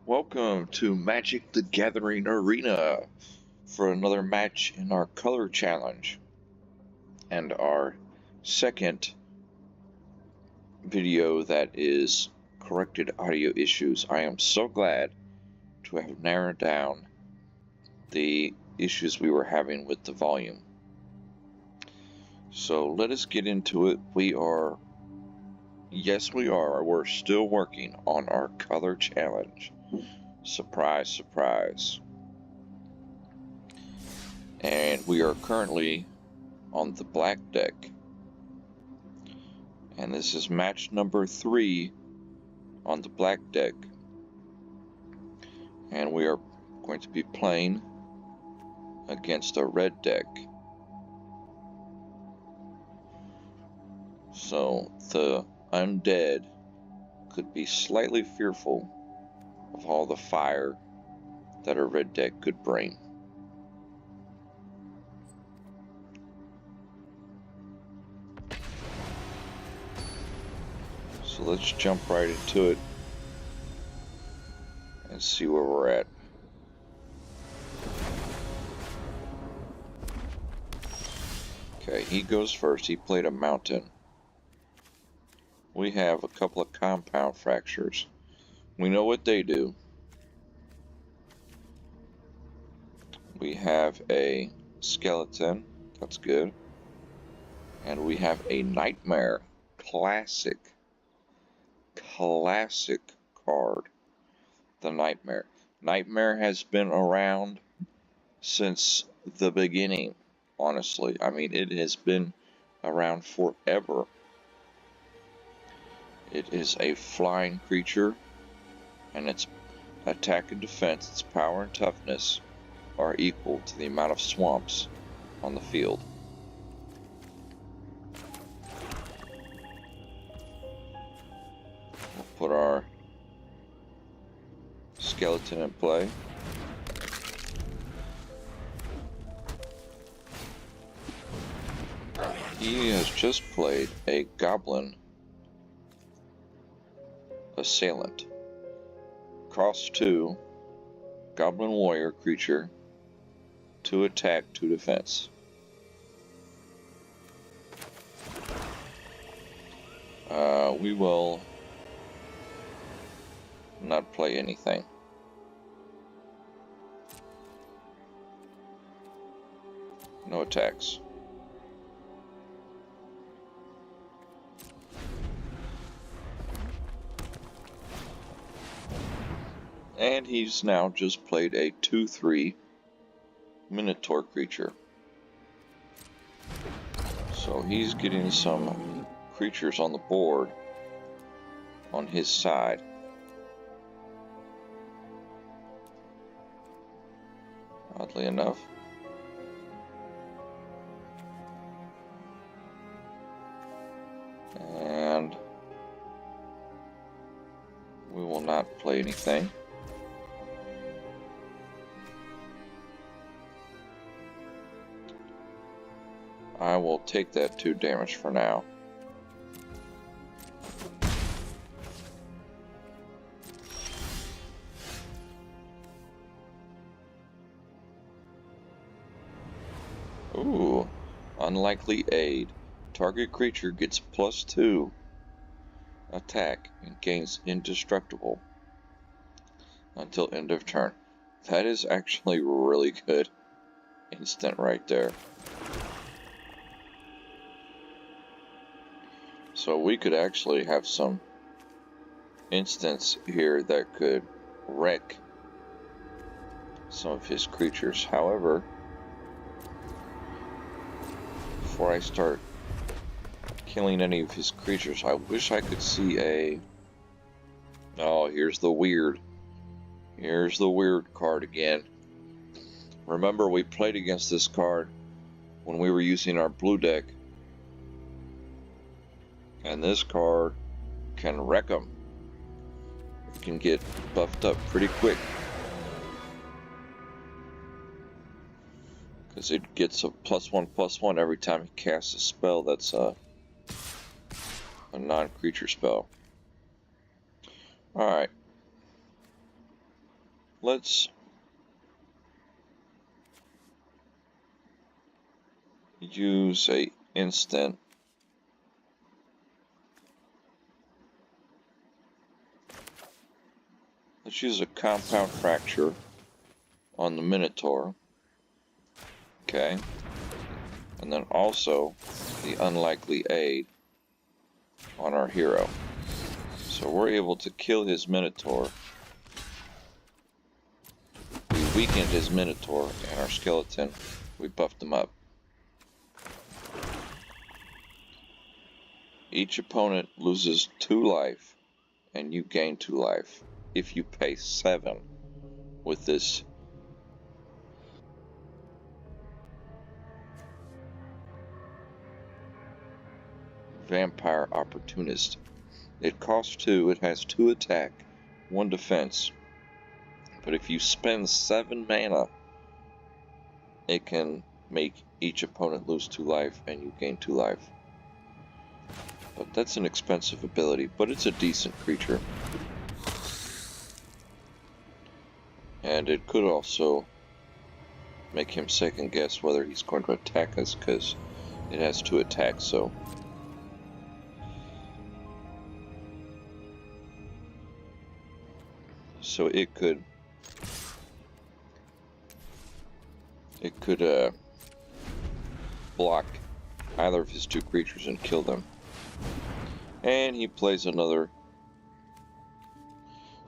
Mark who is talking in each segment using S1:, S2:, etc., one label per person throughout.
S1: Welcome to Magic the Gathering Arena for another match in our color challenge and our second video that is corrected audio issues. I am so glad to have narrowed down the issues we were having with the volume. So let us get into it. We're still working on our color challenge. Surprise, surprise. And we are currently on the black deck. And this is match number 3 on the black deck. And we are going to be playing against a red deck. So the undead could be slightly fearful of all the fire that a red deck could bring. So let's jump right into it and see where we're at. Okay, he goes first. He played a mountain. We have a couple of compound fractures. We know what they do. We have a skeleton. That's good. And we have a nightmare. Classic card. The nightmare. Nightmare has been around since the beginning, honestly. I mean, it has been around forever. It is a flying creature, and its attack and defense, its power and toughness are equal to the amount of swamps on the field. We'll put our skeleton in play. He has just played a goblin assailant. Cost 2, goblin warrior creature, 2 attack, 2 defense. We will not play anything. No attacks. And he's now just played a 2/3 Minotaur creature. So he's getting some creatures on the board on his side. Oddly enough. And we will not play anything. I will take that 2 damage for now. Ooh, unlikely aid. Target creature gets +2 attack and gains indestructible until end of turn. That is actually really good. Instant right there. So we could actually have some instants here that could wreck some of his creatures. However, before I start killing any of his creatures, I wish I could see a... Oh, here's the weird card again. Remember, we played against this card when we were using our blue deck, and this card can wreck them. It can get buffed up pretty quick, because it gets a +1/+1 every time he casts a spell that's a non-creature spell. Alright. let's use a instant. Let's use a compound fracture on the Minotaur. Okay. And then also the unlikely aid on our hero. So we're able to kill his Minotaur. We weakened his Minotaur and our skeleton. We buffed him up. Each opponent loses 2 life and you gain 2 life if you pay 7 with this Vampire Opportunist. It costs 2, it has 2 attack, 1 defense. But if you spend 7 mana, it can make each opponent lose 2 life and you gain 2 life. But that's an expensive ability, but it's a decent creature. And it could also make him second guess whether he's going to attack us, because it has 2 attacks, so. So it could block either of his 2 creatures and kill them. And he plays another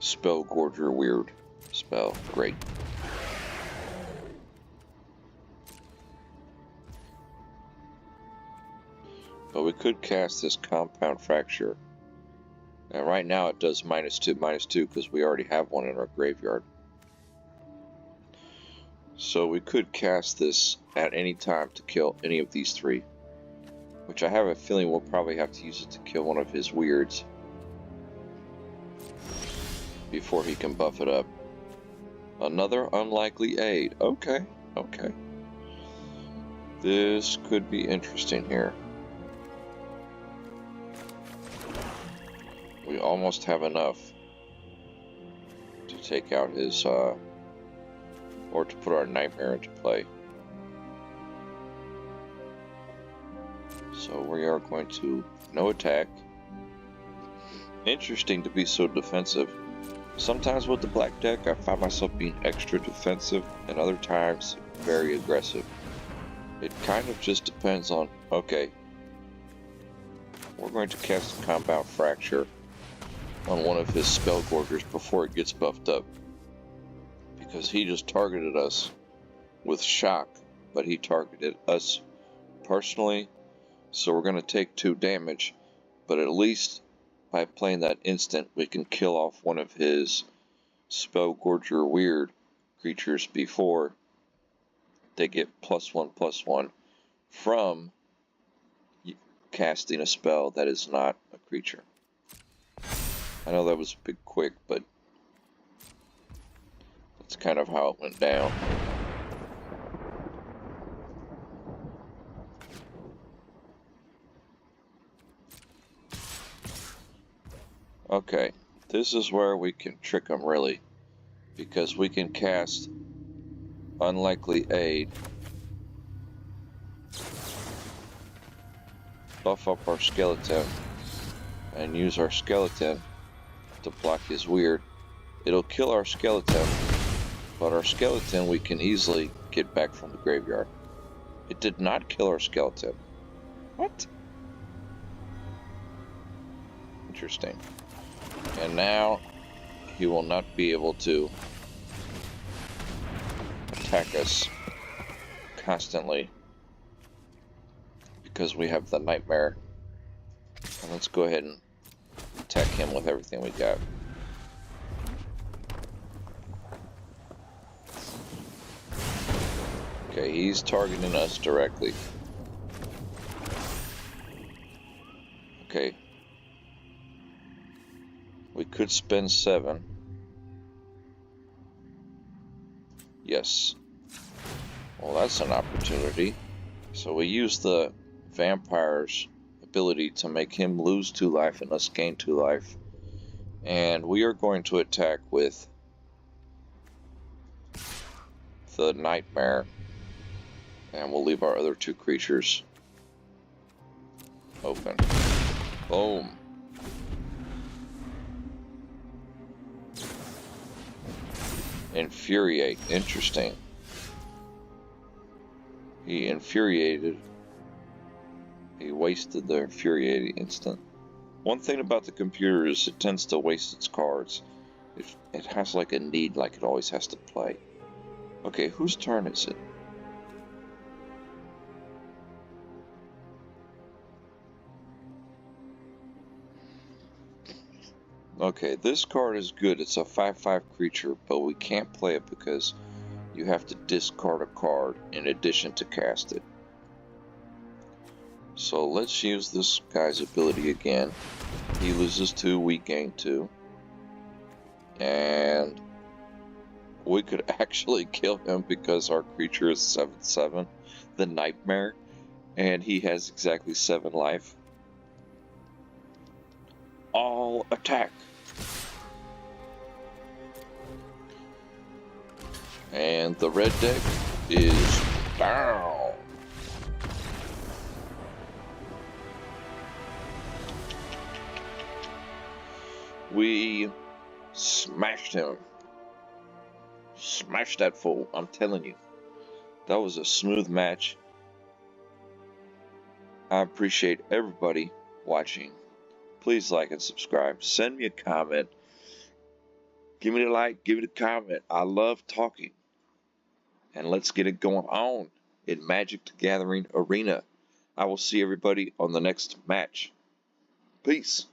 S1: Spell Gorger weird spell. Great. But we could cast this Compound Fracture. And right now it does -2/-2 because we already have one in our graveyard. So we could cast this at any time to kill any of these 3. Which I have a feeling we'll probably have to use it to kill one of his weirds before he can buff it up. Another unlikely aid. Okay, okay. This could be interesting here. We almost have enough to take out his, or to put our Nightmare into play. So we are going to no attack. Interesting to be so defensive. Sometimes with the black deck I find myself being extra defensive, and other times very aggressive. It kind of just depends on, okay, we're going to cast a Compound Fracture on one of his Spell Gorgers before it gets buffed up. Because he just targeted us with shock, but he targeted us personally. So we're going to take 2 damage, but at least by playing that instant we can kill off one of his Spell Gorger weird creatures before they get +1/+1 from casting a spell that is not a creature. I know that was a bit quick, but that's kind of how it went down. Okay, this is where we can trick them really, because we can cast Unlikely Aid, buff up our skeleton, and use our skeleton to block his weird. It'll kill our skeleton, but our skeleton we can easily get back from the graveyard. It did not kill our skeleton. What? Interesting. And now he will not be able to attack us constantly because we have the Nightmare. And let's go ahead and attack him with everything we got. Okay, he's targeting us directly. Okay. We could spend 7. Yes. Well, that's an opportunity. So we use the vampire's ability to make him lose 2 life and us gain 2 life. And we are going to attack with the Nightmare. And we'll leave our other 2 creatures open. Boom. Infuriate. Interesting. He infuriated. He wasted the infuriating instant. One thing about the computer is it tends to waste its cards. It has like a need, like it always has to play. Okay, whose turn is it? Okay, this card is good. It's a 5/5 creature, but we can't play it because you have to discard a card in addition to cast it. So let's use this guy's ability again. He loses 2, we gain 2. And we could actually kill him because our creature is 7/7, the Nightmare, and he has exactly 7 life. All attack. And the red deck is down. We smashed him. Smashed that fool, I'm telling you. That was a smooth match. I appreciate everybody watching. Please like and subscribe. Send me a comment. Give me a like, give me a comment. I love talking. And let's get it going on in Magic the Gathering Arena. I will see everybody on the next match. Peace.